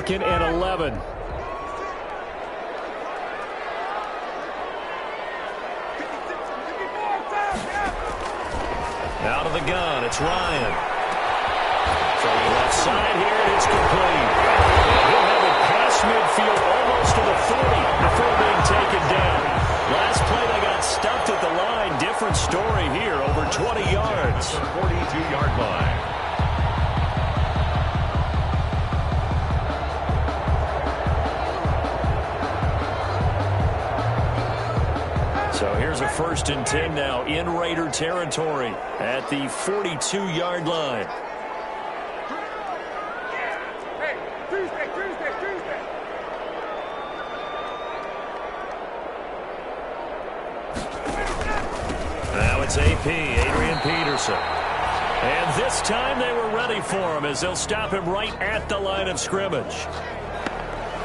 2nd and 11. Out of the gun, it's Ryan. From the left side here, and it's complete. He'll have it past midfield almost to the 40 before being taken down. Last play, they got stuffed at the line. Different story here, over 20 yards. 42-yard line. So here's a 1st and 10 now in Raider territory at the 42-yard line. Now it's AP, Adrian Peterson. And this time they were ready for him as they'll stop him right at the line of scrimmage.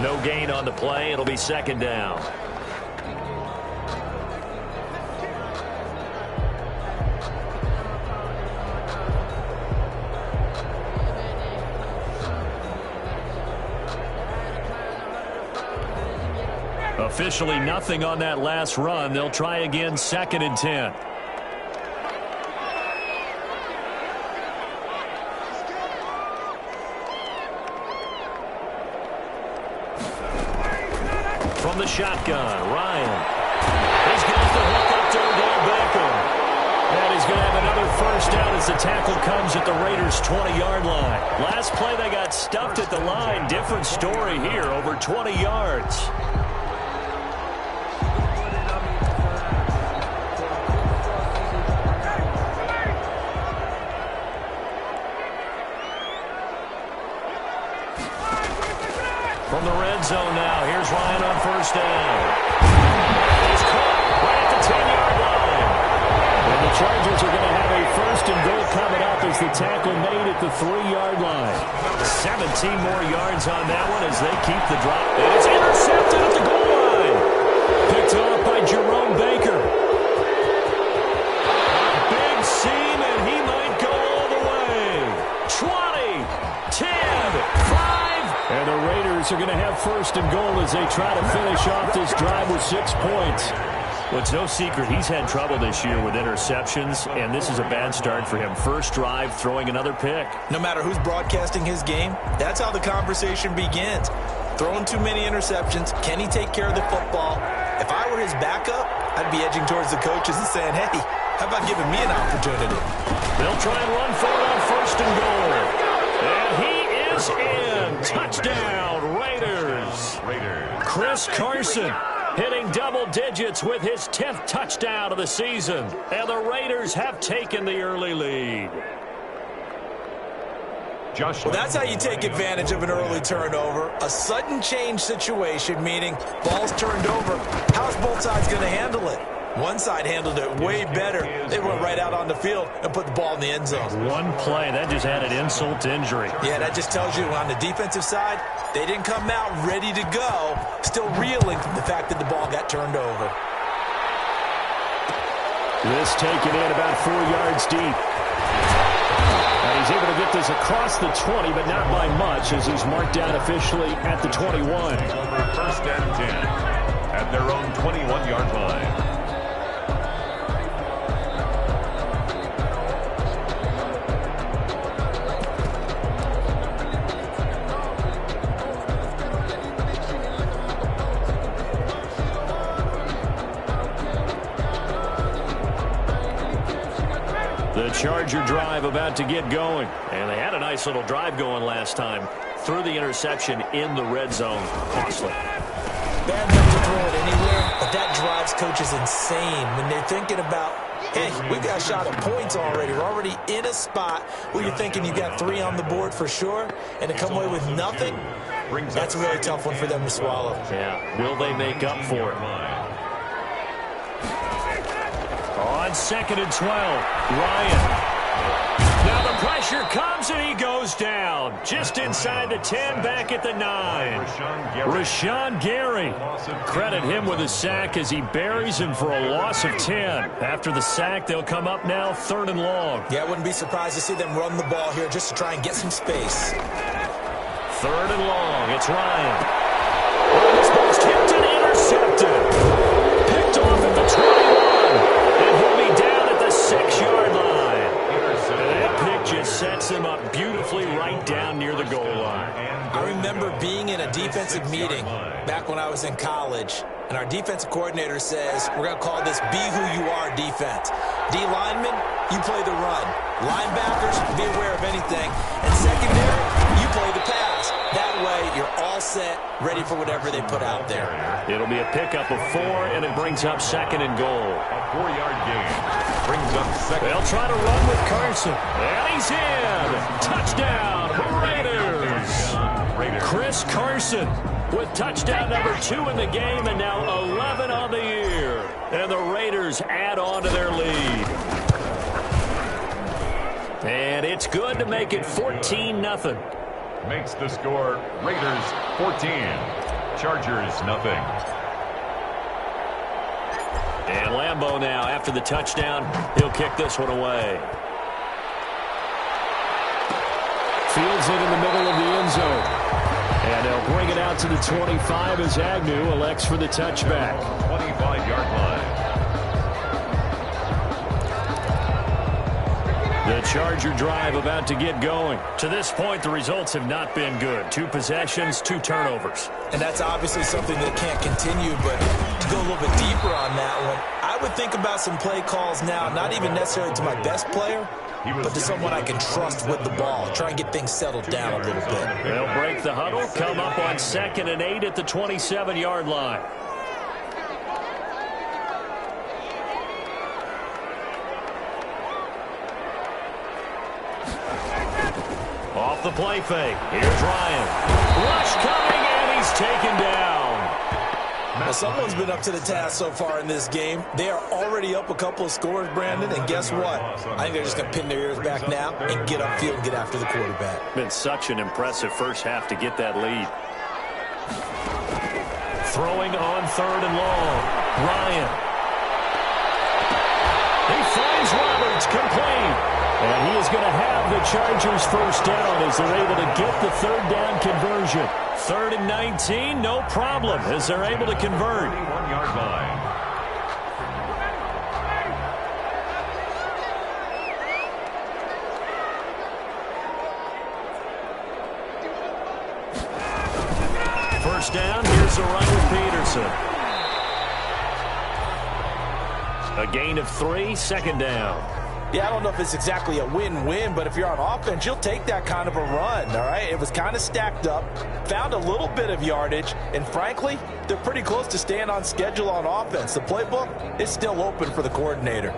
No gain on the play. It'll be 2nd down. Officially nothing on that last run. They'll try again, 2nd and 10. From the shotgun, Ryan. He's got the hook up to Odell Beckham. And he's going to have another 1st down as the tackle comes at the Raiders' 20-yard line. Last play, they got stuffed at the line. Different story here, over 20 yards. From the red zone now, here's Ryan on 1st down. He's caught right at the 10-yard line. And the Chargers are going to have a 1st and goal coming up as the tackle made at the 3-yard line. 17 more yards on that one as they keep the drop. And it's intercepted at the goal line. Picked off by Jerome Baker. Big seam, and he might go all the way. 20, 10, 5. And the Raiders are going to have 1st and goal as they try to finish off this drive with 6 points. Well, it's no secret he's had trouble this year with interceptions, and this is a bad start for him. 1st drive, throwing another pick. No matter who's broadcasting his game, that's how the conversation begins. Throwing too many interceptions. Can he take care of the football? If I were his backup, I'd be edging towards the coaches and saying, hey, how about giving me an opportunity? They'll try and run for it on 1st and goal. And he is in. Touchdown, Raiders. Chris Carson hitting double digits with his 10th touchdown of the season. And the Raiders have taken the early lead. Well, that's how you take advantage of an early turnover. A sudden change situation, meaning ball's turned over. How's both sides going to handle it? One side handled it way better. They went right out on the field and put the ball in the end zone. One play, that just added insult to injury. Yeah, that just tells you on the defensive side, they didn't come out ready to go, still reeling from the fact that the ball got turned over. This taken in about 4 yards deep. And he's able to get this across the 20, but not by much as he's marked down officially at the 21. 1st and 10 at their own 21-yard line. The Charger drive about to get going. And they had a nice little drive going last time. Threw the interception in the red zone. Costly. Bad enough to throw it anywhere, but that drives coaches insane when they're thinking about, hey, we got a shot at points already. We're already in a spot where you're thinking you got 3 on the board for sure, and to come away with nothing, that's a really tough one for them to swallow. Yeah. Will they make up for it? On 2nd and 12, Ryan. Now the pressure comes and he goes down. Just inside the 10, back at the 9. Rashawn Gary. Credit him with a sack as he buries him for a loss of 10. After the sack, they'll come up now 3rd and long. Yeah, I wouldn't be surprised to see them run the ball here just to try and get some space. Third and long. It's Ryan. Oh, this ball's tipped and intercepted. Picked off at the 21. And he'll be down at the 6-yard line. That pick just sets him up beautifully right down near the goal line. I remember being in a defensive meeting back when I was in college, and our defensive coordinator says, we're going to call this be who you are defense. D linemen, you play the run. Linebackers, be aware of anything. And secondary, you play the pass. That way, you're all set, ready for whatever they put out there. It'll be a pickup of 4, and it brings up 2nd and goal. A 4-yard gain brings up 2nd. They'll try to run with Carson. And he's in. Touchdown, Raiders. Chris Carson with touchdown number 2 in the game, and now 11 on the year. And the Raiders add on to their lead. And it's good to make it 14-0. Makes the score Raiders 14, Chargers nothing. And Lambeau now, after the touchdown, he'll kick this one away. Fields it in the middle of the end zone. And they'll bring it out to the 25 as Agnew elects for the touchback. 25-yard line. The Charger drive about to get going. To this point, the results have not been good. 2 possessions, 2 turnovers. And that's obviously something that can't continue, but to go a little bit deeper on that one, I would think about some play calls now, not even necessarily to my best player, but to someone I can trust with the ball. Try and get things settled down a little bit. They'll break the huddle, come up on 2nd and 8 at the 27-yard line. Off the play fake. Here's Ryan. Rush coming, and he's taken down. Now, someone's been up to the task so far in this game. They are already up a couple of scores, Brandon, and guess what? I think they're just going to pin their ears back now and get upfield and get after the quarterback. Been such an impressive first half to get that lead. Throwing on 3rd and long. Ryan. He finds Roberts, complete. And he is going to have the Chargers first down as they're able to get the 3rd down conversion. 3rd and 19, no problem as they're able to convert. 21-yard line. First down, here's the run with Peterson. A gain of 3, 2nd down. Yeah, I don't know if it's exactly a win-win, but if you're on offense, you'll take that kind of a run, all right? It was kind of stacked up, found a little bit of yardage, and frankly, they're pretty close to staying on schedule on offense. The playbook is still open for the coordinator.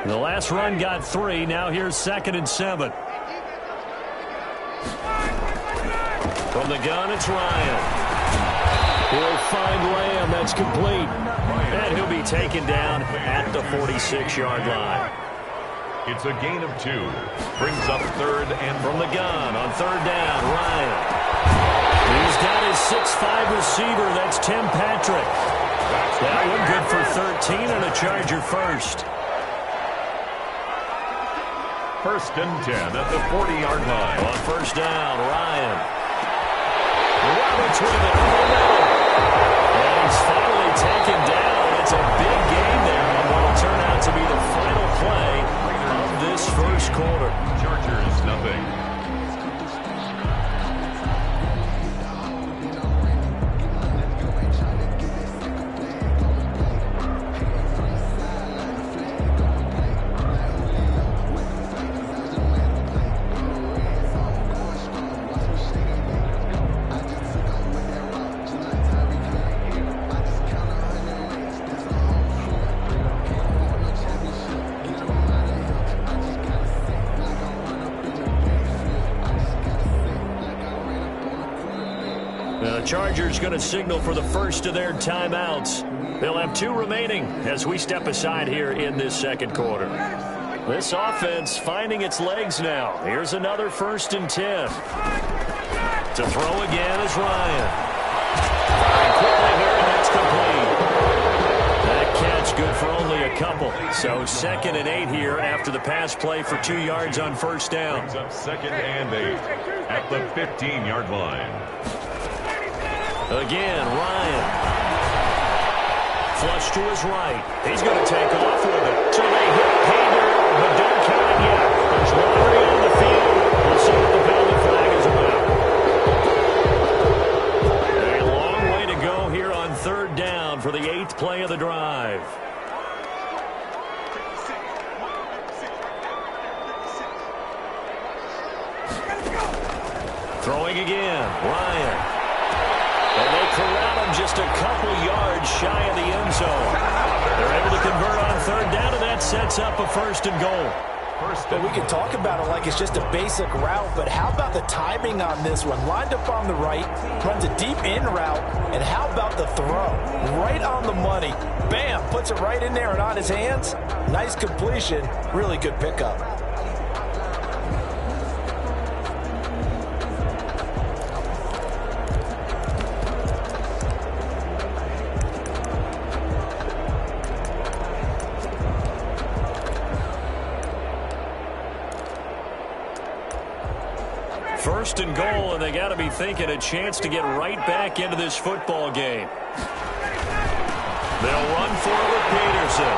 The last run got 3. Now here's 2nd and 7. From the gun, it's Ryan. He'll find Lamb. That's complete. And he'll be taken down at the 46-yard line. It's a gain of 2. Brings up 3rd and from the gun on 3rd down, Ryan. He's got his 6'5 receiver. That's Tim Patrick. That one good for 13 and a Charger first. 1st and 10 at the 40-yard line. On 1st down, Ryan. Roberts with it in the middle. And he's finally taken down. It's a big game there on what will turn out to be the final play of this first quarter. Chargers nothing. The Chargers going to signal for the first of their timeouts. They'll have 2 remaining as we step aside here in this second quarter. This offense finding its legs now. Here's another 1st and 10. To throw again is Ryan. And quickly here, and that's complete. That catch good for only a couple. So 2nd and 8 here after the pass play for 2 yards on 1st down. Brings up 2nd and 8 at the 15-yard line. Again, Ryan. Flush to his right. He's going to take off with it. So they hit pay dirt, but don't count it yet. There's lottery on the field. We'll see what the penalty flag is about. A long way to go here on 3rd down for the 8th play of the drive. Throwing again, Ryan. And they corral him just a couple yards shy of the end zone. They're able to convert on 3rd down, and that sets up a 1st and goal. But we can talk about it like it's just a basic route, but how about the timing on this one? Lined up on the right, runs a deep in route, and how about the throw? Right on the money. Bam, puts it right in there and on his hands. Nice completion, really good pickup. First and goal, and they got to be thinking a chance to get right back into this football game. They'll run for it with Peterson.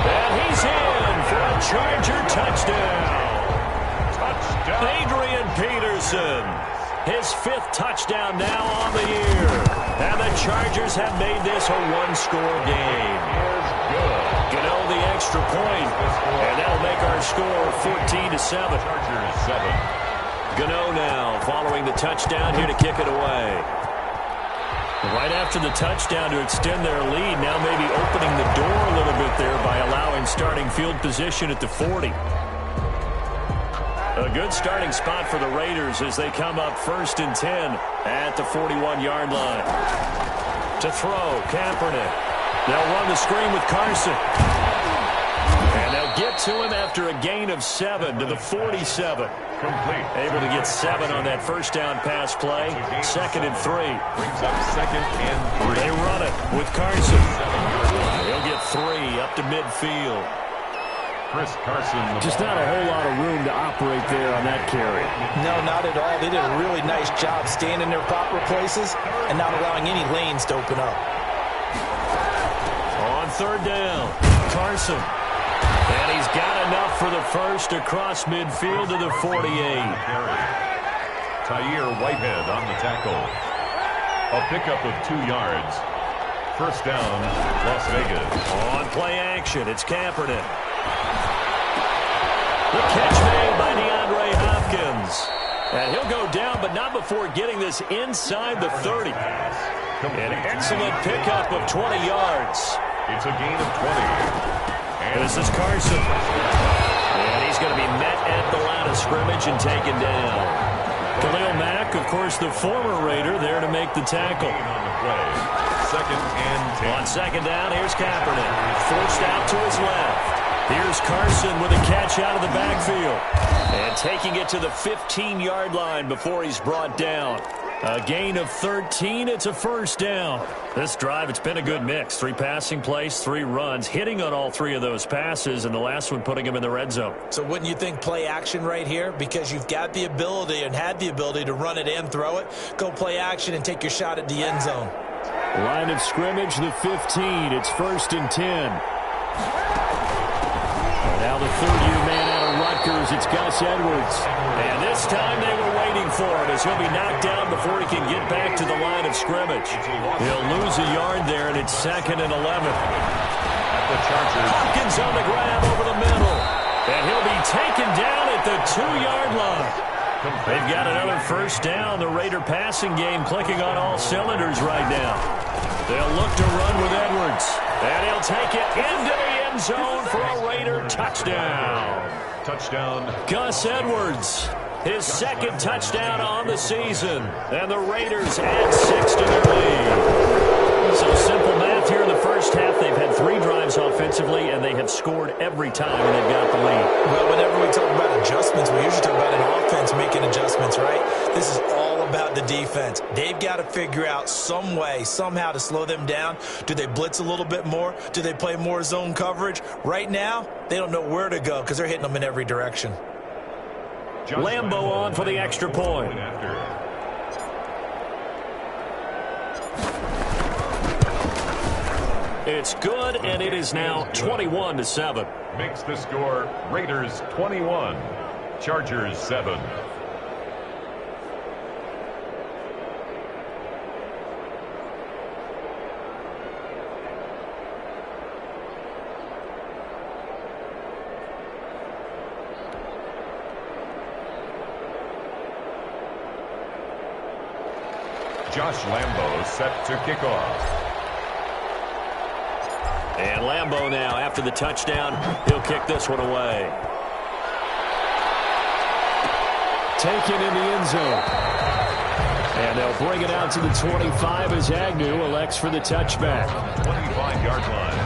And he's in for a Charger touchdown. Adrian Peterson. His 5th touchdown now on the year. And the Chargers have made this a 1-score game. Gano the extra point. And that'll make our score 14-7. Chargers 7. Gano now following the touchdown here to kick it away. Right after the touchdown to extend their lead, now maybe opening the door a little bit there by allowing starting field position at the 40. A good starting spot for the Raiders as they come up 1st and 10 at the 41-yard line. To throw, Kaepernick. They'll run the screen with Carson. And they'll get to him after a gain of 7 to the 47. Complete. Able to get 7 on that 1st down pass play. 2nd and 3. Brings up 2nd and 3. They run it with Carson. He'll get 3 up to midfield. Chris Carson. Just not a whole lot of room to operate there on that carry. No, not at all. They did a really nice job staying in their proper places and not allowing any lanes to open up. On 3rd down, Carson. And he's got enough for the 1st across midfield to the 48. Tyre Whitehead on the tackle. A pickup of 2 yards. 1st down, Las Vegas. On play action, it's Kaepernick. The catch made by DeAndre Hopkins. And he'll go down, but not before getting this inside the 30. An excellent pickup of 20 yards. It's a gain of 20. This is Carson. And he's going to be met at the line of scrimmage and taken down. Khalil Mack, of course, the former Raider, there to make the tackle. On the play. 2nd and 10. On 2nd down, here's Kaepernick. Forced out to his left. Here's Carson with a catch out of the backfield. And taking it to the 15-yard line before he's brought down. A gain of 13. It's a 1st down. This drive, it's been a good mix. 3 passing plays, 3 runs, hitting on all 3 of those passes, and the last one putting him in the red zone. So wouldn't you think play action right here? Because you've got the ability and had the ability to run it and throw it. Go play action and take your shot at the end zone. Line of scrimmage, the 15. It's 1st and 10. And now the 3rd-year man out of Rutgers, it's Gus Edwards. And this time they were waiting for him as he'll be knocked down before he can get back to the line of scrimmage. He'll lose a yard there, and it's 2nd and 11. At the Chargers. Hopkins on the grab over the middle. And he'll be taken down at the 2-yard line. They've got another 1st down. The Raider passing game clicking on all cylinders right now. They'll look to run with Edwards. And he'll take it into the end zone for a Raider touchdown. Touchdown. Gus Edwards, his 2nd touchdown on the season. And the Raiders add 6 to their lead. So simple math here in the first half. They've had 3 drives offensively, and they have scored every time, and they've got the lead. Well, whenever we talk about adjustments, we usually talk about an offense making adjustments, right? This is all about the defense. They've got to figure out some way, somehow to slow them down. Do they blitz a little bit more? Do they play more zone coverage? Right now, they don't know where to go because they're hitting them in every direction. Lambo on for the extra point. It's good, and it is now 21-7. Makes the score Raiders 21, Chargers 7. Josh Lambo set to kick off. And Lambo now, after the touchdown, he'll kick this one away. Taken in the end zone. And they'll bring it out to the 25 as Agnew elects for the touchback. 25-yard line.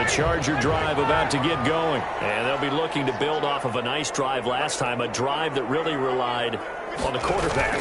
Charger drive about to get going. And they'll be looking to build off of a nice drive last time, a drive that really relied on the quarterback.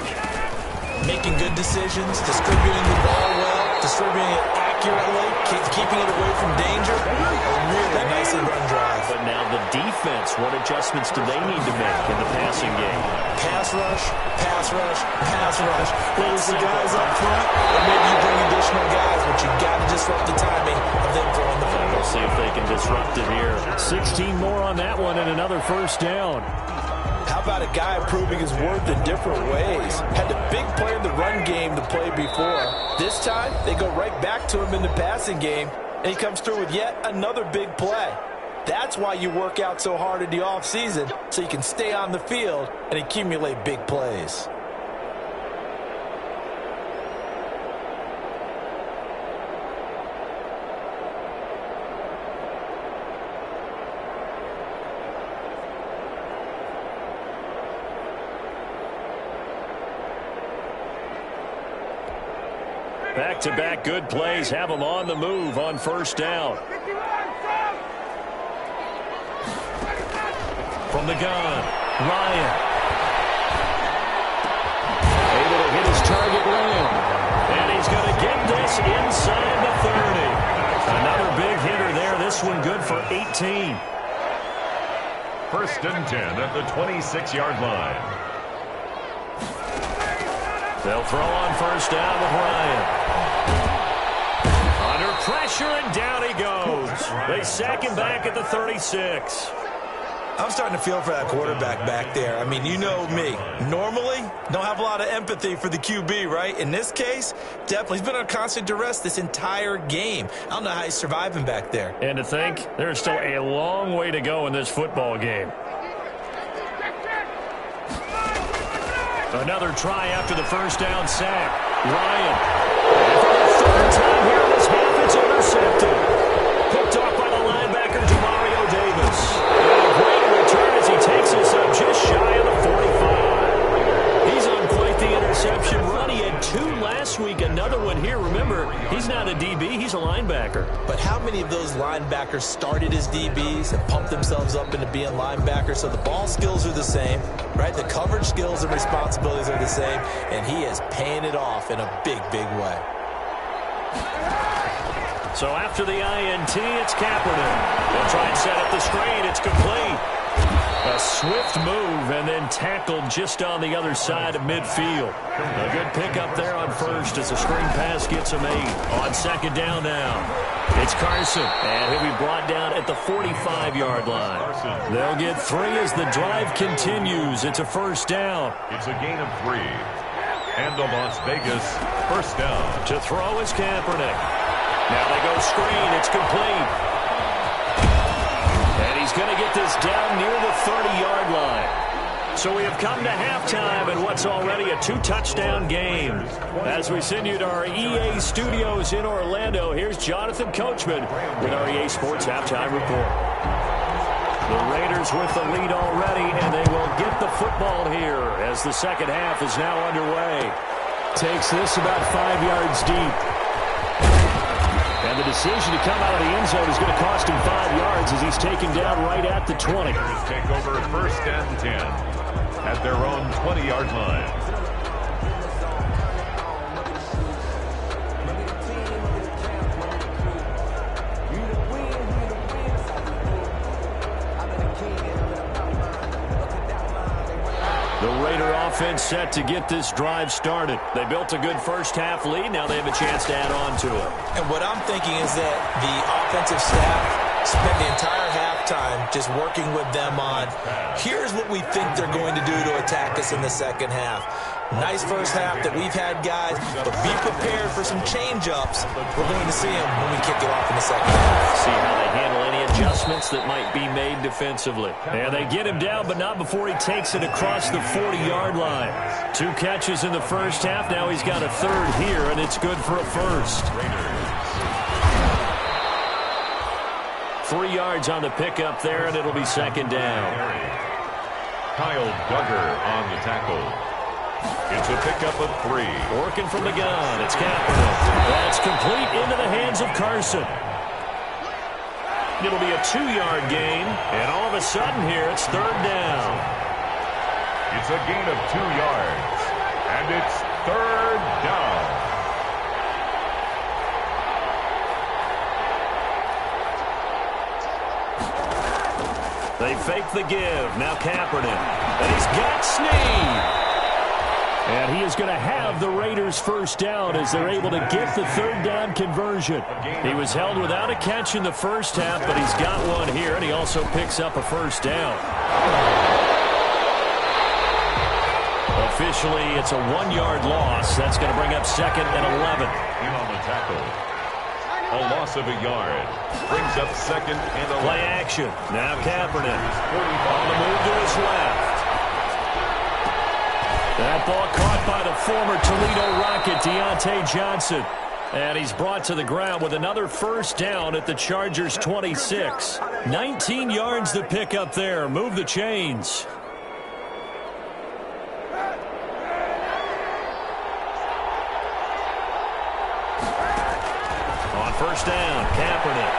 Making good decisions, distributing the ball well, distributing it accurately, keeping it away from danger. A really nicely run drive. But now the defense, what adjustments do they need to make in the passing game? Pass rush, pass rush, pass rush. Whether it's the guys up front, or maybe you bring additional guys, but you got to disrupt the timing of them throwing the football. We'll see if they can disrupt it here. 16 more on that one and another first down. How about a guy proving his worth in different ways? Had the big play in the run game to play before. This time, they go right back to him in the passing game, and he comes through with yet another big play. That's why you work out so hard in the offseason, so you can stay on the field and accumulate big plays. Back-to-back good plays have them on the move on first down. From the gun, Ryan. Able to hit his target Lamb. And he's going to get this inside the 30. Another big hitter there. This one good for 18. First and 10 at the 26-yard line. They'll throw on first down with Ryan. Under pressure, and down he goes. They sack him back at the 36. I'm starting to feel for that quarterback back there. I mean, you know me. Normally, don't have a lot of empathy for the QB, right? In this case, definitely. He's been under constant duress this entire game. I don't know how he's surviving back there. And to think, there's still a long way to go in this football game. Another try after the first down sack. Ryan. And for the third time here in this half, it's intercepted. Picked off by the linebacker, Demario Davis. And a great return as he takes us up just shy of the 45. He's on quite the interception run. He had 2 last week, another one here. Remember, he's not a DB, he's a linebacker. But how many of those linebackers started as DBs and pumped themselves up into being linebackers? So the ball skills are the same, right? The coverage skills and responsibilities are the same, and he is paying it off in a big, big way. So after the INT, it's Kaepernick. They'll try and set up the screen. It's complete. A swift move and then tackled just on the other side of midfield. A good pickup there on first as the screen pass gets him 8. On second down now, it's Carson. And he'll be brought down at the 45-yard line. They'll get 3 as the drive continues. It's a first down. It's a gain of 3. And the Las Vegas first down. To throw is Kaepernick. Now they go screen. It's complete. And he's going to get this down near the 30-yard line. So So we have come to halftime in what's already a two-touchdown game. As we send you to our EA studios in Orlando, here's Jonathan Coachman with our EA Sports Halftime Report. The Raiders with the lead already, and they will get the football here as the second half is now underway. Takes this about 5 yards deep. And the decision to come out of the end zone is going to cost him 5 yards as he's taken down right at the 20. Take over first and 10 at their own 20-yard line. The Raider offense set to get this drive started. They built a good first-half lead. Now they have a chance to add on to it. And what I'm thinking is that the offensive staff spent the entire halftime just working with them on, here's what we think they're going to do to attack us in the second half. Nice first half that we've had, guys, but be prepared for some change-ups. We're going to see them when we kick it off in the second half. See how they handle any adjustments that might be made defensively. And they get him down, but not before he takes it across the 40-yard line. 2 catches in the first half. Now he's got a third here, and it's good for a first. 3 yards on the pickup there, and it'll be second down. Kyle Duggar on the tackle. It's a pickup of 3. Working from the gun. It's Kaepernick. That's complete into the hands of Carson. It'll be a 2-yard gain, and all of a sudden here it's third down. It's a gain of 2 yards, and it's third down. They fake the give. Now Kaepernick. And he's got Snead. And he is going to have the Raiders first down as they're able to get the third down conversion. He was held without a catch in the first half, but he's got one here, and he also picks up a first down. Officially, it's a 1-yard loss. That's going to bring up second and 11. In on the tackle. A loss of a yard. Brings up second and 11. Play action. Now Kaepernick on the move to his left. That ball caught by the former Toledo Rocket, Deontay Johnson. And he's brought to the ground with another first down at the Chargers' 26. 19 yards to pick up there. Move the chains. On first down, Kaepernick.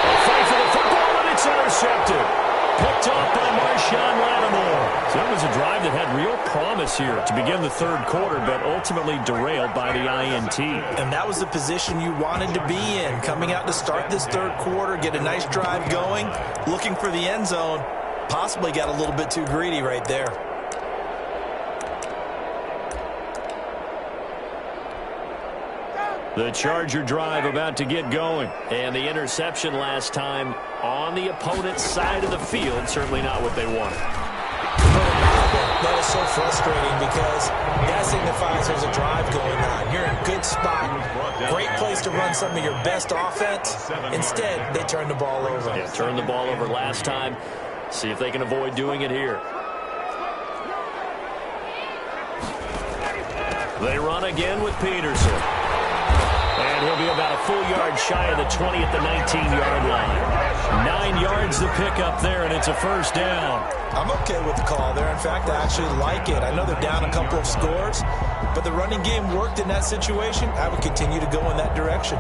A fight for the football, and it's intercepted. Picked off by Marshawn Lattimore. So that was a drive that had real promise here to begin the third quarter, but ultimately derailed by the INT. And that was the position you wanted to be in. Coming out to start this third quarter, get a nice drive going, looking for the end zone. Possibly got a little bit too greedy right there. The Charger drive about to get going. And the interception last time on the opponent's side of the field. Certainly not what they wanted. That is so frustrating because that signifies there's a drive going on. You're in a good spot. Great place to run some of your best offense. Instead, they turn the ball over. Yeah, turned the ball over last time. See if they can avoid doing it here. They run again with Peterson. And he'll be about a full yard shy of the 20 at the 19-yard line. 9 yards to pick up there, and it's a first down. I'm okay with the call there. In fact, I actually like it. I know they're down a couple of scores, but the running game worked in that situation. I would continue to go in that direction.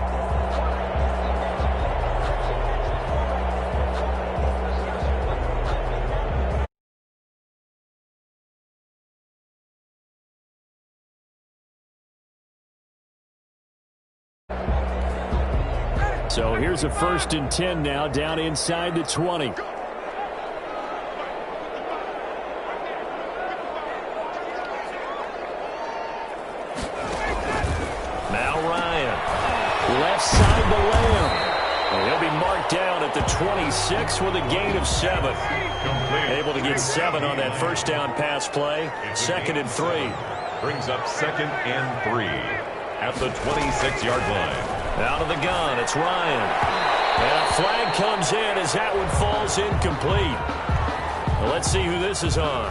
So here's a 1st and 10 now, down inside the 20. Now Ryan, left side to Lamb. And he'll be marked down at the 26 with a gain of 7. Able to get 7 on that first down pass play. 2nd and 3. Brings up 2nd and 3 at the 26-yard line. Out of the gun, it's Ryan. And a flag comes in as that one falls incomplete. Well, let's see who this is on.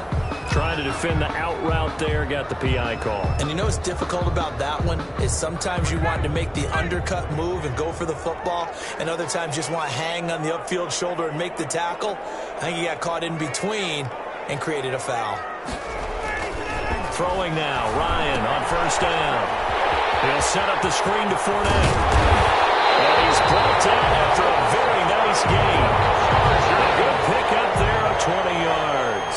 Trying to defend the out route there, got the PI call. And you know what's difficult about that one is sometimes you want to make the undercut move and go for the football, and other times just want to hang on the upfield shoulder and make the tackle. I think he got caught in between and created a foul. Throwing now, Ryan on first down. He'll set up the screen to Fournette. And he's brought down after a very nice gain. A good pickup there of 20 yards.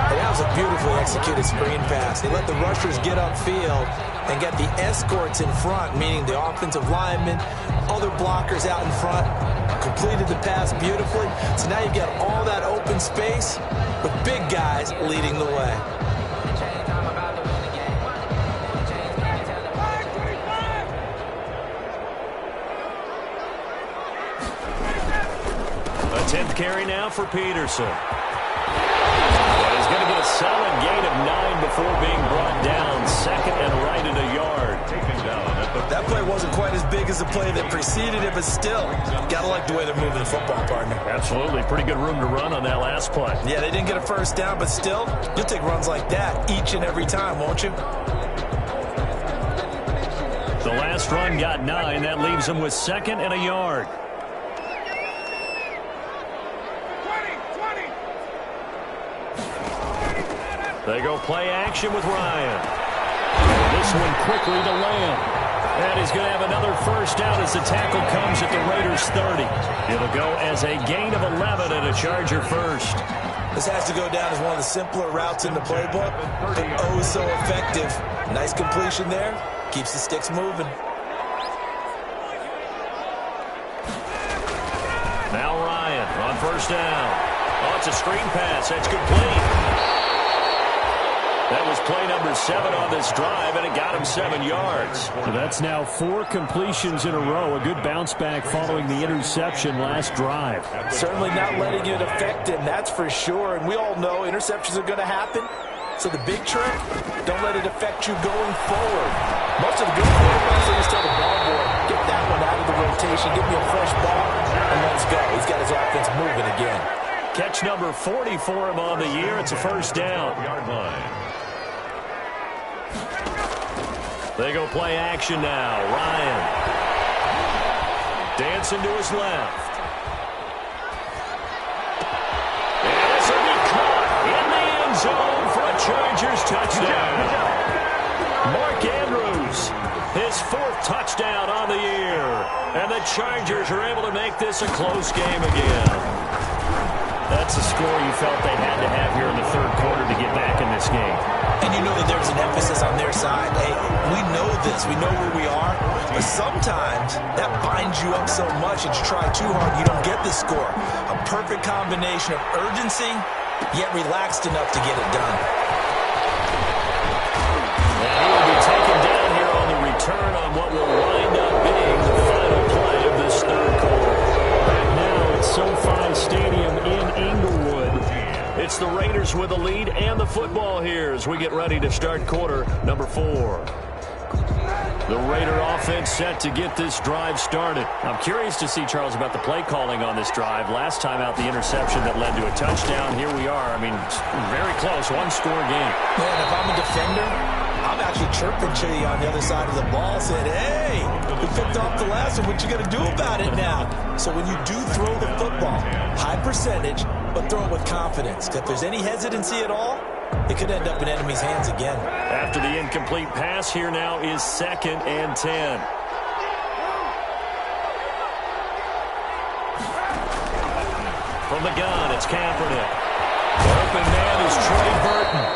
That was a beautifully executed screen pass. They let the rushers get upfield and get the escorts in front, meaning the offensive linemen, other blockers out in front, completed the pass beautifully. So now you've got all that open space with big guys leading the way. A 10th carry now for Peterson. And he's going to get a solid gain of 9 before being brought down. Second and right at a yard. Taken down at the That play wasn't quite as big as the play that preceded it, but still, got to like the way they're moving the football, partner. Absolutely. Pretty good room to run on that last play. Yeah, they didn't get a first down, but still, you'll take runs like that each and every time, won't you? The last run got 9. That leaves him with second and a yard. They go play action with Ryan. This one quickly to Lamb. And he's going to have another first down as the tackle comes at the Raiders' 30. It'll go as a gain of 11 and a Charger first. This has to go down as one of the simpler routes in the playbook, but oh so effective. Nice completion there. Keeps the sticks moving. Now Ryan on first down. Oh, it's a screen pass. That's complete. That was play number 7 on this drive, and it got him 7 yards. So that's now 4 completions in a row. A good bounce back following the interception last drive. Certainly not letting it affect him, that's for sure. And we all know interceptions are going to happen. So the big trick, don't let it affect you going forward. Most of the good quarterbacks, they just tell the ball boy, get that one out of the rotation, give me a fresh ball, and let's go. He's got his offense moving again. Catch number 40 for him on the year. It's a first down. yard line. They go play action now. Ryan dancing to his left. And this will be caught in the end zone for a Chargers touchdown. Mark Andrews, his 4th touchdown on the year. And the Chargers are able to make this a close game again. That's a score you felt they had to have here in the 3rd quarter to get back in this game. And you know that there's an emphasis on their side. Hey, we know this. We know where we are. But sometimes that binds you up so much and you try too hard, you don't get the score. A perfect combination of urgency, yet relaxed enough to get it done. And he will be taken down here on the return on what will wind up being the final play of this 3rd quarter. Right now it's SoFi Stadium in Inglewood. It's the Raiders with the lead and the football here as we get ready to start quarter number 4. The Raider offense set to get this drive started. I'm curious to see, Charles, about the play calling on this drive. Last time out, the interception that led to a touchdown. Here we are. I mean, very close, 1-score game. Man, if I'm a defender, I'm actually chirping to you on the other side of the ball, saying, hey, we picked off the last one. What you going to do about it now? So when you do throw the football, high percentage, but throw it with confidence. If there's any hesitancy at all, it could end up in enemy's hands again. After the incomplete pass, here now is 2nd and 10. From the gun, it's Kaepernick. Open man is Trey Burton.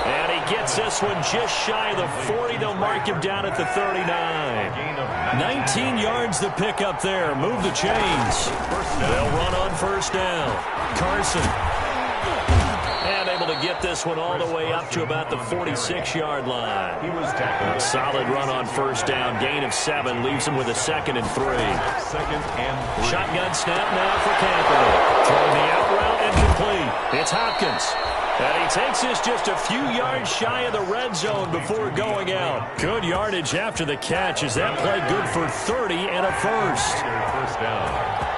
And he gets this one just shy of the 40. They'll mark him down at the 39. 19 yards to pick up there. Move the chains. They'll run on first down. Carson. And able to get this one all the way up to about the 46-yard line. He was tackled. Solid run on first down. Gain of 7 leaves him with a 2nd and 3. 2nd and 3. Shotgun snap now for Kaepernick. Throwing the out route and complete. It's Hopkins. And he takes this just a few yards shy of the red zone before going out. Good yardage after the catch. Is that play good for 30 and a first? First down.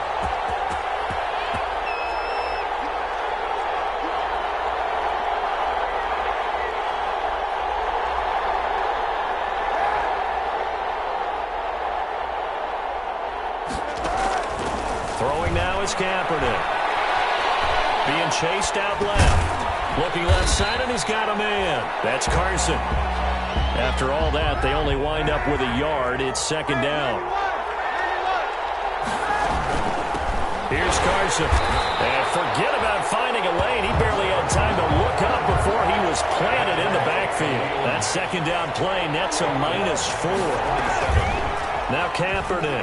Here's Kaepernick. Being chased out left. Looking left side, and he's got a man. That's Carson. After all that, they only wind up with a yard. It's second down. Here's Carson. And forget about finding a lane. He barely had time to look up before he was planted in the backfield. That second down play nets a -4. Now Kaepernick.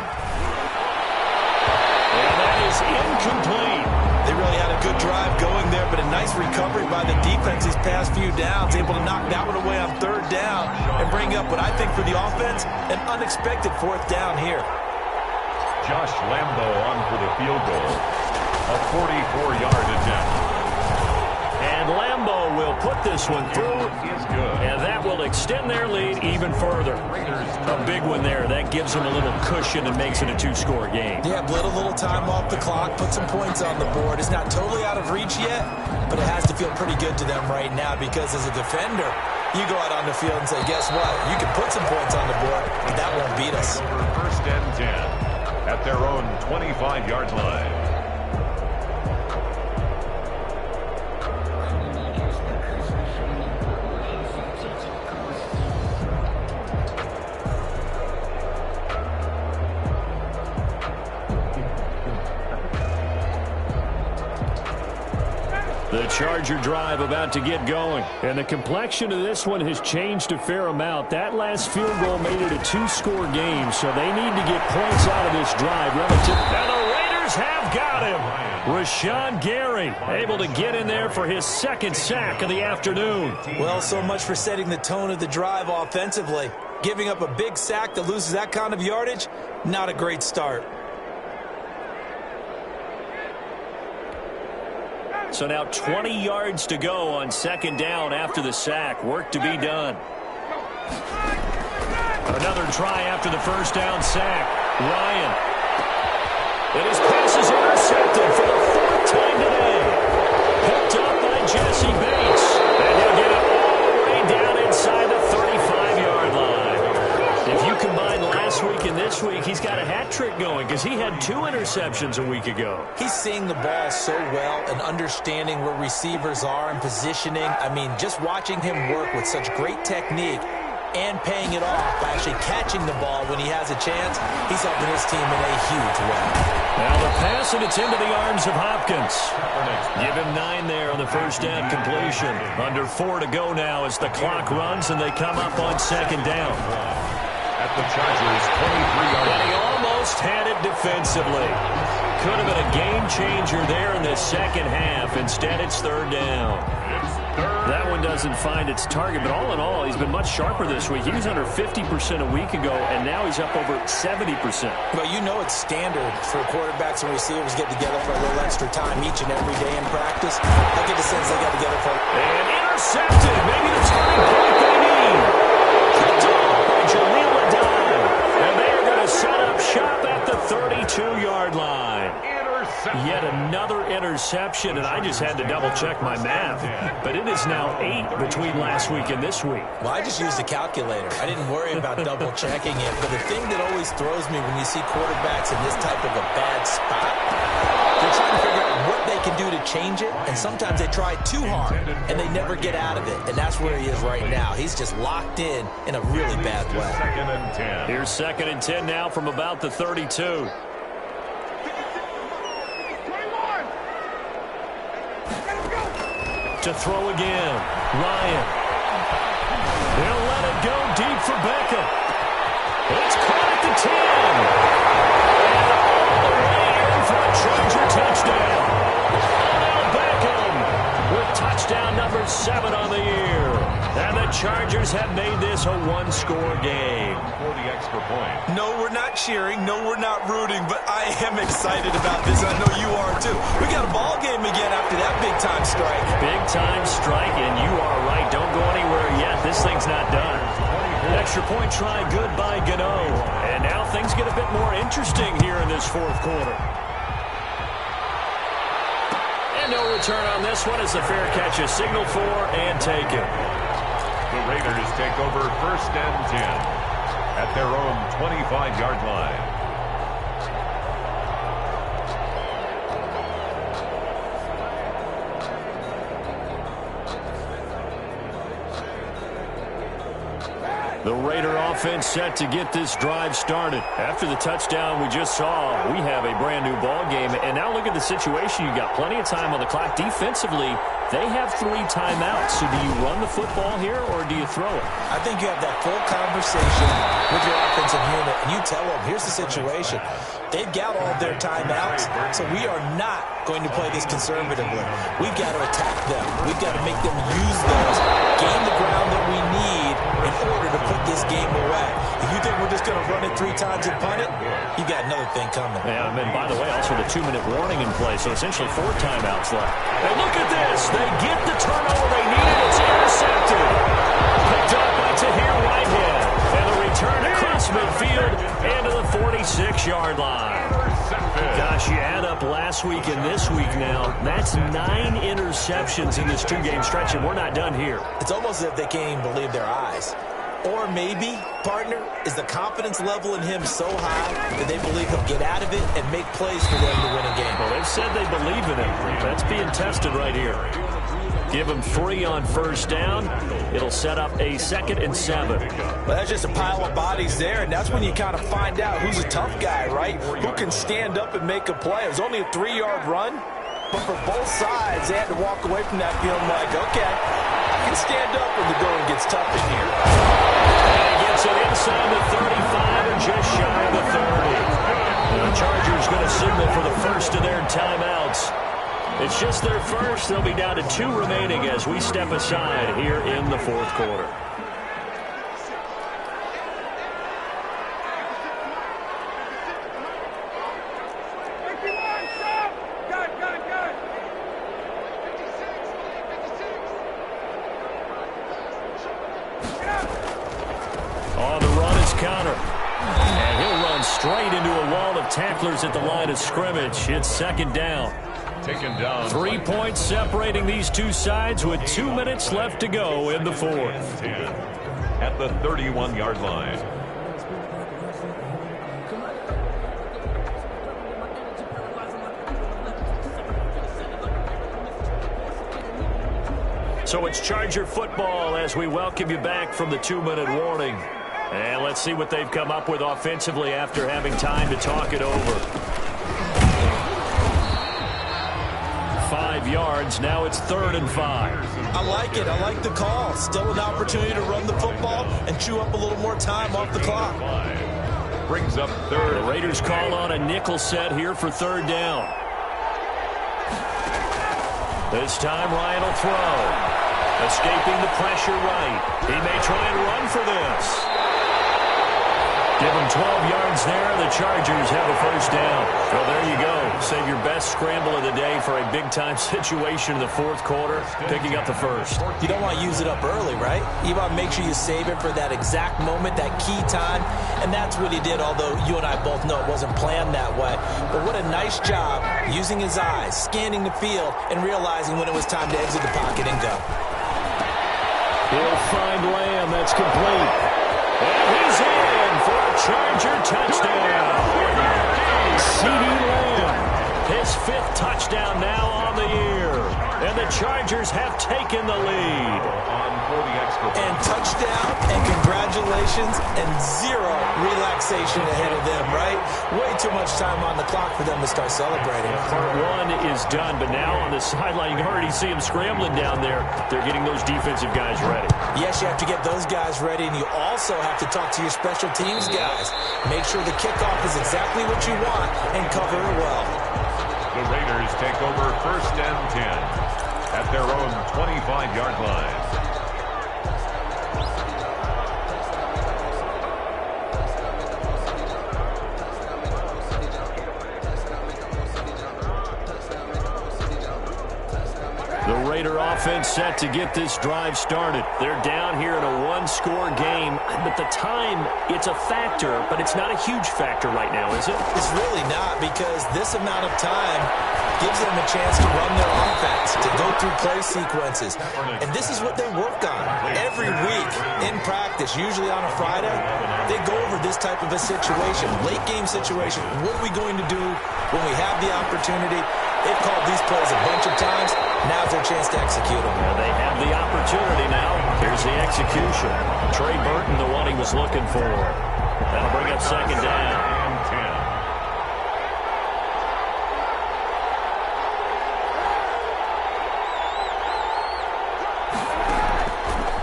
And that is incomplete. They really had a good drive going there, but a nice recovery by the defense these past few downs, able to knock that one away on third down and bring up what I think for the offense, an unexpected fourth down here. Josh Lambo on for the field goal. A 44-yard attempt. And Lambo will put this one through, and that will extend their lead even further. A big one there. That gives them a little cushion and makes it a 2-score game. Yeah, bled a little time off the clock, put some points on the board. It's not totally out of reach yet, but it has to feel pretty good to them right now because as a defender, you go out on the field and say, guess what? You can put some points on the board, but that won't beat us. First and 10 at their own 25-yard line. The Charger drive about to get going. And the complexion of this one has changed a fair amount. That last field goal made it a 2-score game, so they need to get points out of this drive relative. And the Raiders have got him. Rashawn Gary able to get in there for his second sack of the afternoon. Well, so much for setting the tone of the drive offensively. Giving up a big sack that loses that kind of yardage, not a great start. So now 20 yards to go on second down after the sack. Work to be done. Another try after the first down sack. Ryan. And his pass is intercepted for the 4th time today. Picked up by Jesse Bates. And he'll get it all the way down inside the 35-yard line. If you combine last week and this week, he's got a hat trick going because he had 2 interceptions a week ago. He's seeing the ball so well and understanding where receivers are and positioning. I mean, just watching him work with such great technique and paying it off by actually catching the ball when he has a chance, he's helping his team in a huge way. Now the pass, and it's into the arms of Hopkins. Give him 9 there on the first down completion. Under 4 to go now as the clock runs and they come up on second down. At the Chargers' 23-yard line. And he almost had it defensively. Could have been a game changer there in the second half. Instead, it's third down. That one doesn't find its target, but all in all, he's been much sharper this week. He was under 50% a week ago, and now he's up over 70%. Well, you know it's standard for quarterbacks and receivers get together for a little extra time each and every day in practice. I get the sense they got together for... And intercepted. Maybe the turning point they need. Picked off by Jaleel Adine. And they're going to set up shop at the 32-yard line. Yet another interception, and I just had to double-check my math. But it is now 8 between last week and this week. Well, I just used a calculator. I didn't worry about double-checking it. But the thing that always throws me when you see quarterbacks in this type of a bad spot, they're trying to figure out what they can do to change it, and sometimes they try too hard, and they never get out of it. And that's where he is right now. He's just locked in a really bad way. Second and 10. Here's second and 10 now from about the 32. To throw again. Ryan. He'll let it go deep for Beckham. It's caught at the 10. And all the way in for a Charger touchdown. Odell Beckham with touchdown number 7 on the year. And the Chargers have made this a 1-score game. For the extra point. No, we're not cheering. No, we're not rooting. But I am excited about this. I know you are, too. We got a ball game again after that big-time strike. Big-time strike, and you are right. Don't go anywhere yet. This thing's not done. Extra point try good by Gano. And now things get a bit more interesting here in this fourth quarter. And no return on this one as the fair catch is signaled for and taken. The Raiders take over first and 10 at their own 25-yard line. The Raider offense set to get this drive started. After the touchdown we just saw, we have a brand new ball game. And now look at the situation. You got plenty of time on the clock. Defensively, they have 3 timeouts. So do you run the football here or do you throw it? I think you have that full conversation with your offensive unit, and you tell them, here's the situation. They've got all their timeouts, so we are not going to play this conservatively. We've got to attack them. We've got to make them use those, gain the ground that we need in order to put this game away. If you think we're just going to run it 3 times and punt it, you got another thing coming. Yeah, and by the way, also the 2-minute warning in play, so essentially 4 timeouts left. And look at this. They get the turnover they needed. It's intercepted. Picked up by Tahir Whitehead. And the return across midfield and to the 46-yard line. Gosh, you add up last week and this week now. That's 9 interceptions in this 2-game stretch, and we're not done here. It's almost as if they can't even believe their eyes. Or maybe, partner, is the confidence level in him so high that they believe he'll get out of it and make plays for them to win a game. Well, they've said they believe in him. That's being tested right here. Give him 3 on first down. It'll set up a 2nd and 7. Well, that's just a pile of bodies there, and that's when you kind of find out who's a tough guy, right? Who can stand up and make a play. It was only a 3-yard run, but for both sides, they had to walk away from that feeling like, okay, I can stand up when the going gets tough in here. And he gets it inside the 35 and just shy of the 30. The Chargers going to signal for the first of their timeouts. It's just their first. They'll be down to 2 remaining as we step aside here in the 4th quarter. On the run is Connor. And he'll run straight into a wall of tacklers at the line of scrimmage. It's 2nd down. Taken down. 3 points separating these two sides with 2 minutes left to go in the 4th. At the 31-yard line. So it's Charger football as we welcome you back from the 2-minute warning. And let's see what they've come up with offensively after having time to talk it over. 5 yards. Now it's 3rd and 5. I like it. I like the call. Still an opportunity to run the football and chew up a little more time off the clock. Brings up 3rd. The Raiders call on a nickel set here for 3rd down. This time Ryan will throw. Escaping the pressure right. He may try and run for this. Give him 12 yards there. The Chargers have a first down. Well, there you go. Save your best scramble of the day for a big-time situation in the 4th quarter, picking up the first. You don't want to use it up early, right? You want to make sure you save it for that exact moment, that key time, and that's what he did, although you and I both know it wasn't planned that way. But what a nice job using his eyes, scanning the field, and realizing when it was time to exit the pocket and go. He'll find Lamb. That's complete. And he's in for a Charger touchdown. CeeDee Lamb, his 5th touchdown now on the year. And the Chargers have taken the lead. And touchdown, and congratulations, and 0 relaxation ahead of them, right? Way too much time on the clock for them to start celebrating. Part 1 is done, but now on the sideline, you can already see them scrambling down there. They're getting those defensive guys ready. Yes, you have to get those guys ready, and you also have to talk to your special teams guys. Make sure the kickoff is exactly what you want and cover it well. The Raiders take over 1st and 10 at their own 25-yard line. The Raider offense set to get this drive started. They're down here in a 1-score game, but the time, it's a factor, but it's not a huge factor right now, is it? It's really not, because this amount of time gives them a chance to run their offense, to go through play sequences. And this is what they work on every week in practice, usually on a Friday. They go over this type of a situation, late game situation. What are we going to do when we have the opportunity? They've called these plays a bunch of times. Now's their chance to execute them. Well, they have the opportunity now. Here's was the execution. Trey Burton, the one he was looking for. That'll bring up second down.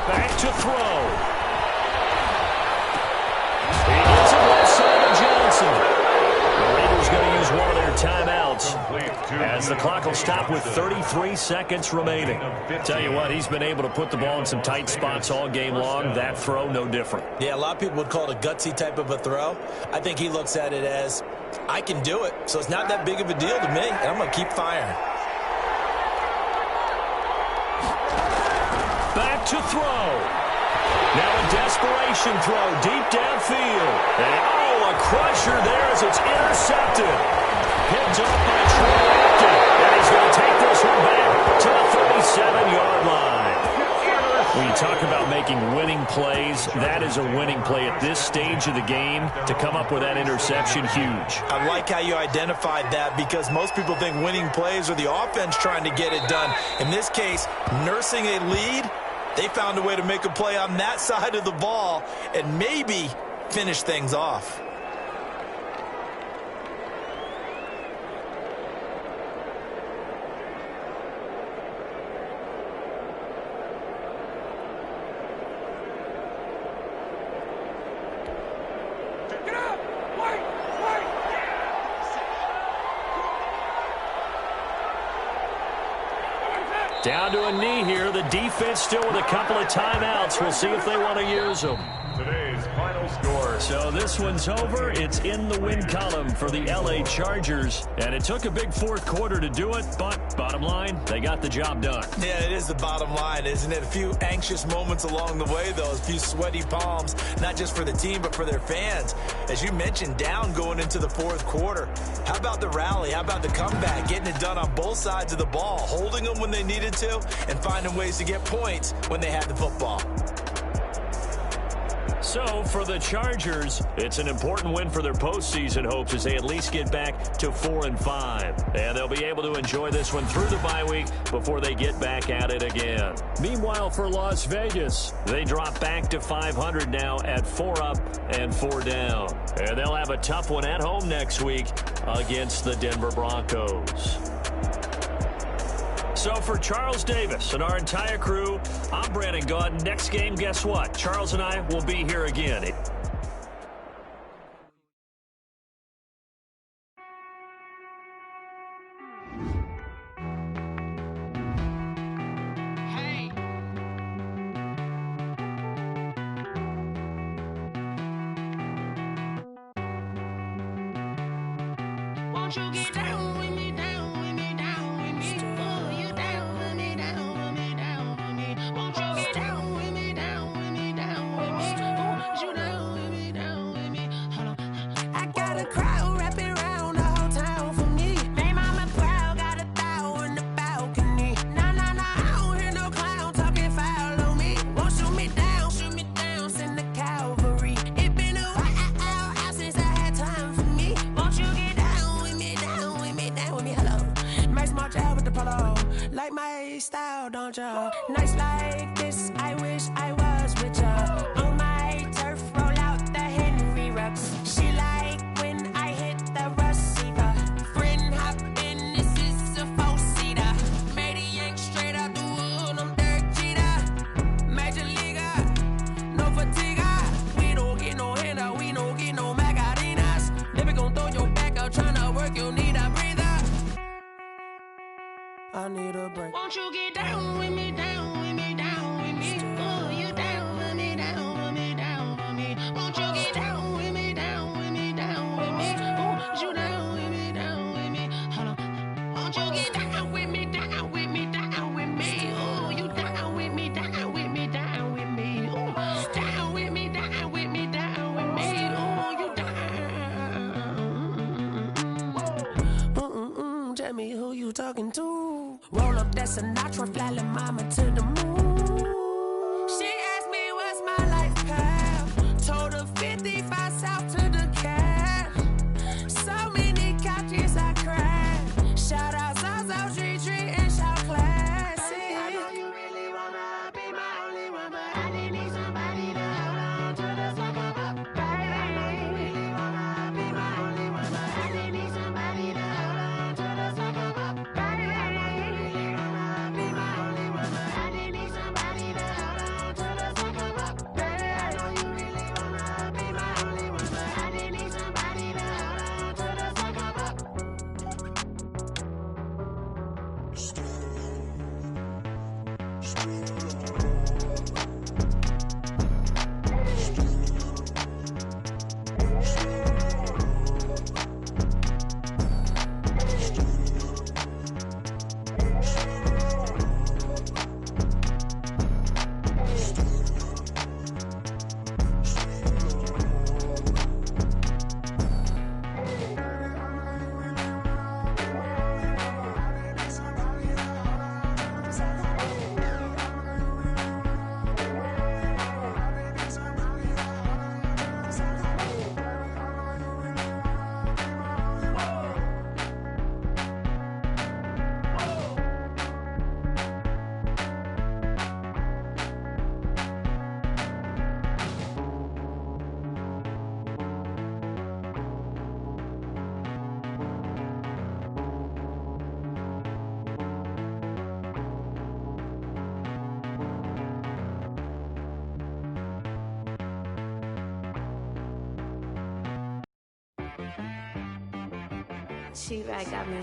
Back to throw. He gets it left side of Johnson. The Raiders going to use one of their timeouts as the clock will stop with 33 seconds remaining. Tell you what, he's been able to put the ball in some tight spots all game long. That throw, no different. Yeah, a lot of people would call it a gutsy type of a throw. I think he looks at it as, I can do it, so it's not that big of a deal to me, and I'm going to keep firing. Back to throw. Now a desperation throw deep downfield. And a crusher there as it's intercepted. Picked up by Trey Burton. And he's going to take this one back to the 37-yard line. When you talk about making winning plays, that is a winning play at this stage of the game. To come up with that interception, huge. I like how you identified that because most people think winning plays are the offense trying to get it done. In this case, nursing a lead, they found a way to make a play on that side of the ball and maybe finish things off. Down to a knee here. The defense still with a couple of timeouts. We'll see if they want to use them. Today's final score. So this one's over. It's in the win column for the L.A. Chargers. And it took a big fourth quarter to do it, but bottom line, they got the job done. Yeah, it is the bottom line, isn't it? A few anxious moments along the way, though. A few sweaty palms, not just for the team, but for their fans. As you mentioned, down going into the fourth quarter. How about the rally? How about the comeback? Getting it done on both sides of the ball, holding them when they needed to, and finding ways to get points when they had the football. So for the Chargers, it's an important win for their postseason hopes as they at least get back to 4-5. And they'll be able to enjoy this one through the bye week before they get back at it again. Meanwhile, for Las Vegas, they drop back to 500 now at 4 up and 4 down. And they'll have a tough one at home next week against the Denver Broncos. So for Charles Davis and our entire crew, I'm Brandon Gaudin. Next game, guess what? Charles and I will be here again. Won't you get down with me, down with me, down with me? Oh, you down with me, down with me, down with me. Won't you get down with me, down with me, down with me? Oh, you down with me, down with me? Hold on. I got a crowd wrapping around the whole town for me. They mama proud, got a thou in the balcony. Nah, nah, nah, I don't hear no clown talking foul on me. Won't shoot me down, send the cavalry. It been a while since I had time for me. Won't you get down with me, down with me, down with me? Hello. Max March out with the polo. Like my style, don't ya? Nights like this, I wish I was with ya. On my turf, roll out the Henry rocks. She like when I hit the receiver. Friend hop in, this is a four-seater. Made a yank straight out the wood, I'm Derek Jeter. Major leaguer, no fatigue. We don't get no handout, we don't get no Macarinas. Never gon' throw your back out, tryna work, you need a breather. I need a break. Won't you get down with me, down with me, down with me? Oh, you down with me, down with me, down with me? Won't you get down with me, down with me, down with me? Oh, you down with me, down with me? Hold on. Won't you get down with me, down with me, down with me? Oh, you down with me, down with me, down with me? Oh, down with me, down with me, down with me? Oh, you down. Tell me who you talking to. Roll up that Sinatra, fly la mama to the moon. She asked me what's my life path. Told her 55 south to the cash. So many couches I crashed. Shout out Zazo, Tree, and shout classic. I know you really wanna be my only one, but I She-Rag got me.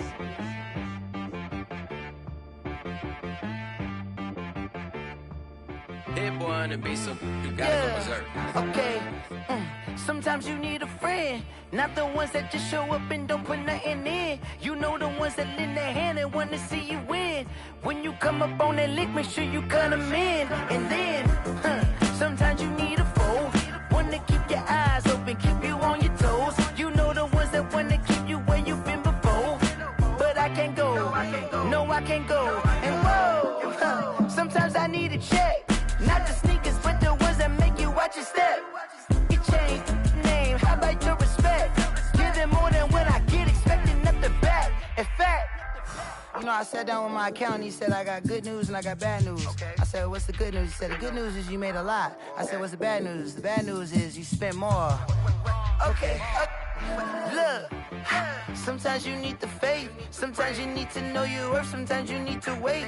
Hit boy on the beat, so you gotta go berserk. Okay. Sometimes you need a friend, not the ones that just show up and don't put nothing in. You know the ones that lend their hand and want to see you win. When you come up on that lick, make sure you cut them in. And then, sometimes you need a foe, one to keep your eyes open, keep you on your toes. You know the ones that want to keep you where you've been before. But I can't go, no I can't go. And whoa, sometimes I need a check. Not the sneakers, but the ones that make you watch your step. You change name, how about your respect? Give them more than what I get, expecting nothing back. In fact, you know, I sat down with my accountant, he said I got good news and I got bad news. I said, what's the good news? He said, the good news is you made a lot. I said, what's the bad news? The bad news is you spent more. Okay, look, sometimes you need the faith, sometimes you need to know your worth, sometimes you need to wait.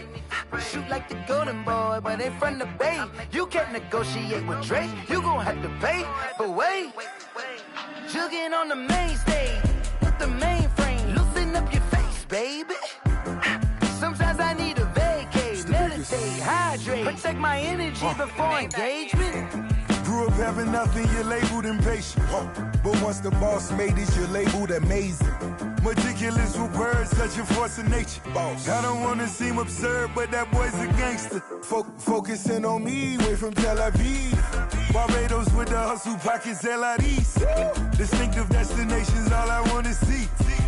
Shoot like the golden boy, but in front of the bay. You can't negotiate with Drake, you gon' have to pay. But wait, jugging on the main stage with the mainframe, loosen up your face, baby. Sometimes I need a vacate, meditate, hydrate, protect my energy before engagement. Grew up having nothing, you're labeled impatient. But once the boss made it, you're labeled amazing. Meticulous with words, such a force of nature. I don't wanna seem absurd, but that boy's a gangster. Focusing on me, way from Tel Aviv. Barbados with the hustle pockets, LIDs. Distinctive destinations, all I wanna see.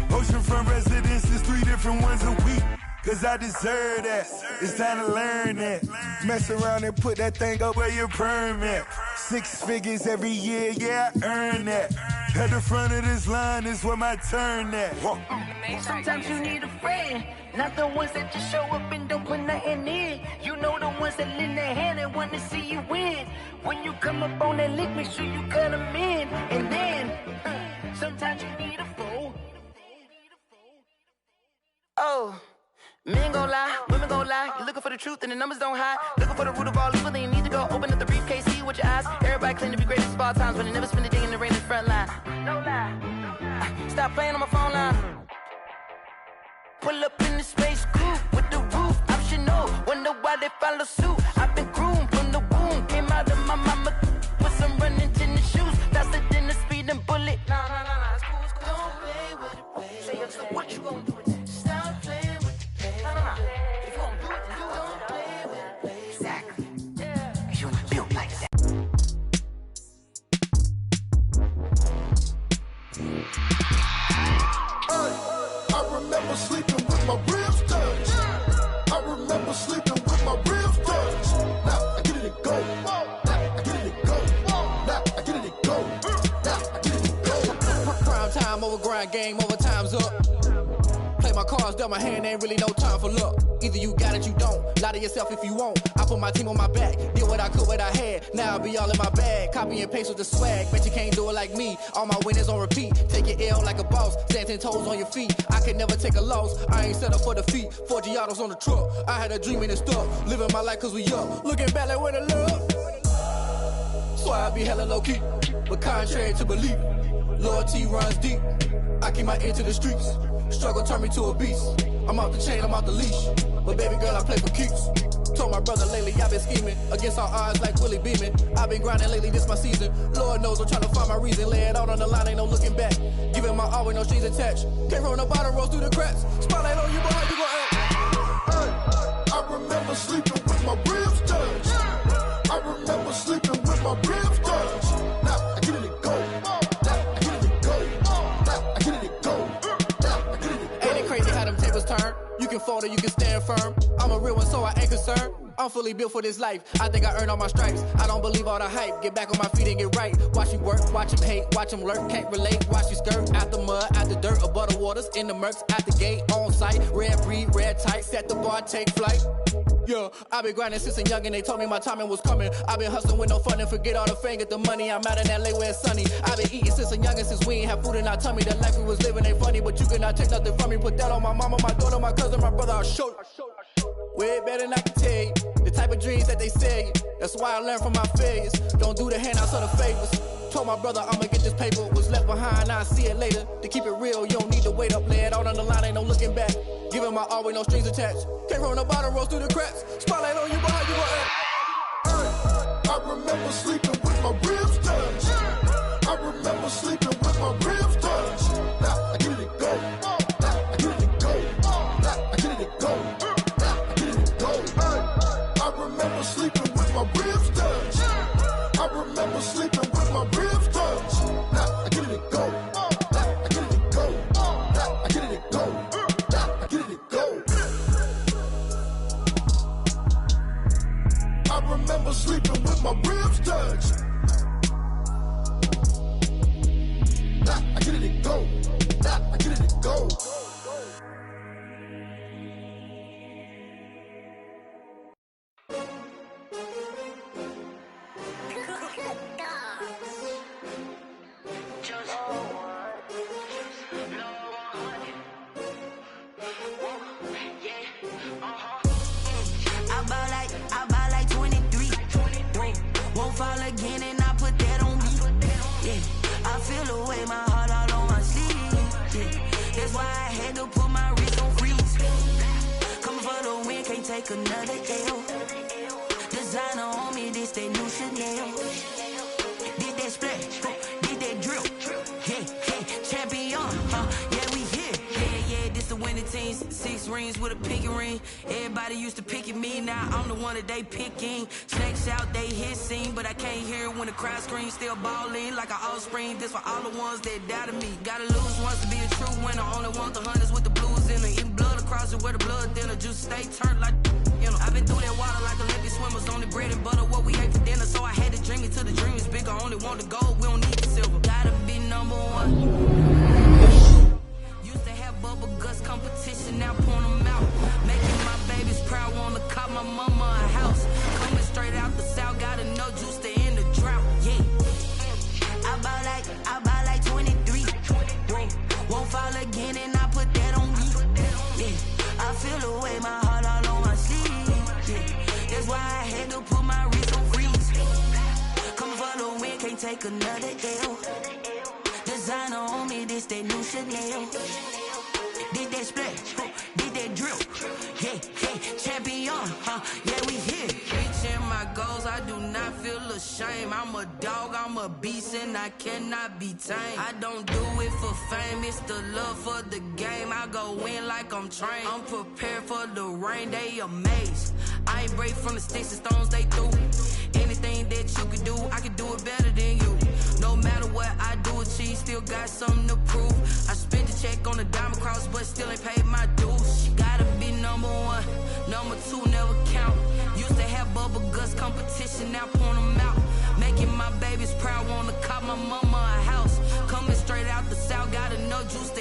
Oceanfront residences, 3 different ones a week. Cause I deserve that, it's time to learn that. Mess around and put that thing up where your perm at. 6 figures every year, yeah, I earn that. At the front of this line is where my turn at. Sometimes you need a friend, not the ones that just show up and don't put nothing in. You know the ones that lend their hand and want to see you win. When you come up on that lick, make sure you cut them in. And then, sometimes you need a foe. Oh. Men gon' lie, women gon' lie. You're looking for the truth and the numbers don't hide. Looking for the root of all evil, then you need to go open up the briefcase, see with your eyes. Everybody claim to be greatest of all times, but they never spend a day in the rain in the front line. No lie. Stop playing on my phone line. Pull up in the space coupe with the roof optional. Wonder why they follow suit. I've been groomed from the womb. Came out of my mama with some running tennis shoes. Faster than the speeding bullet. Nah, it's cool, it's cool. Don't play with it, baby. Say so what you gon' do with it? Stop playing with it. If you gon' do it, then you don't play with it, baby. Exactly. Yeah. You ain't built like that. I remember sleeping with my ribs touched. I remember sleeping with my ribs touched. Now I get it and go. Now I get it and go. Now I get it and go. Now I get it and go. Prime time over grind game, over time's up. Play my cards, dealt my hand, ain't really no time for luck. Either you got it, you don't. Lie to yourself if you won't. I put my team on my back, did what I could, what I had. Now I'll be all in my bag, copy and paste with the swag. Bet you can't do it like me. All my winners on repeat. Take your L like a boss, stand 10 toes on your feet. I could never take a loss. I ain't set up for defeat. 4 Giottos on the truck. I had a dream and it stuck. Living my life cause we up. Looking back like where the love. So I be hella low key, but contrary to belief, loyalty runs deep. I keep my ear to the streets. Struggle turned me to a beast. I'm off the chain, I'm off the leash. But baby girl, I play for keeps. Told my brother lately, I've been scheming against all odds like Willie Beeman. I've been grinding lately, this my season. Lord knows I'm trying to find my reason. Lay it out on the line, ain't no looking back. Giving my all with no strings attached. Came from the bottom, rose through the cracks. Spotlight on you, boy, how you gon' act? I remember sleeping with my ribs touched. I remember sleeping with my ribs touched. Now I get it and go. Now I get it and go. Now I get it and go. Now I get it and go. Ain't it crazy how them tables turn? You can fold or you can stand firm. I'm a real one, so I ain't concerned. I'm fully built for this life. I think I earned all my stripes. I don't believe all the hype. Get back on my feet and get right. Watch you work, watch him hate, watch him lurk. Can't relate, watch you skirt. Out the mud, out the dirt, above the waters, in the murks, out the gate, on site. Red breed, red tight, set the bar, take flight. Yeah, I been grinding since a youngin', they told me my timing was coming. I been hustling with no fun and forget all the fame, get the money. I'm out in LA where it's sunny. I been eating since a youngin', since we ain't have food in our tummy. The life we was living ain't funny, but you cannot take nothing from me. Put that on my mama, my daughter, my cousin, my brother, I'll show you. Way better than I can tell you. The type type of dreams that they sell you. That's why I learned from my failures. Don't do the handouts or the favors. Told my brother I'ma get this paper. Was left behind, I'll see it later. To keep it real, you don't need to wait up. Lay it out on the line, ain't no looking back. Giving my all with no strings attached. Came from the bottom, rose through the cracks. Spotlight on you, but how you gon' act? I remember sleeping with my ribs touched. I remember sleeping with my ribs touched. Now I get it go. I get it go. I get it go. I get it go. I remember sleeping with my ribs touched. I remember sleeping with my ribs touched. Now I get it go. I get it go. I get it go. I get it go. I remember sleeping with my ribs touched. I get it go. I get it go. I buy like 23. Won't fall again and I put that on me. Yeah, I feel the way, my heart all on my sleeve. Yeah, that's why I had to put my wrist on freeze. Coming for the win, can't take another L. Designer on me, this that new Chanel. Did that splash, did that drill. Yeah, champion, yeah, we here. Yeah, this the winning teams. 6 rings with a pinky ring. Everybody used to pick at me, now I'm the one that they picking. Snakes out, they hit scene, but I can't hear it when the crowd screams. Still balling like an offspring. This for all the ones that doubted me. Gotta lose once to be a true winner. Only want the hunters with the blues in it. Eating blood across it where the blood dinner. Juice stay turned like, you know. I've been through that water like Olympic swimmers. Only bread and butter, what we ate for dinner. So I had to dream it till the dream is bigger. Only want the gold, we don't need the silver. Gotta be number one. Used to have bubble guts competition, now point them out. Making my babies proud, wanna cop my mama a house. Coming straight out the south, gotta know juice to end the drought. Yeah, I buy like 23. Won't fall again and I put that on me. Yeah, I feel the way, my heart all on my sleeve. Yeah, that's why I had to put my wrist on freeze. Coming for the win, can't take another L. Designer on me, this that new Chanel. Did that splash, did that drill. Yeah, champion, yeah, we here. Reaching my goals, I do not feel ashamed. I'm a dog, I'm a beast, and I cannot be tamed. I don't do it for fame, it's the love for the game. I go in like I'm trained. I'm prepared for the rain, they amazed. I ain't break from the sticks and stones they threw. Anything that you can do, I can do it better than you. No matter what I do achieve, still got something to prove. I spent the check on the diamond cross, but still ain't paid my dues. Gotta be number one, number 2 never count. Used to have bubble guts competition, now point them out. Making my babies proud, wanna cop my mama a house. Coming straight out the south, gotta know juice to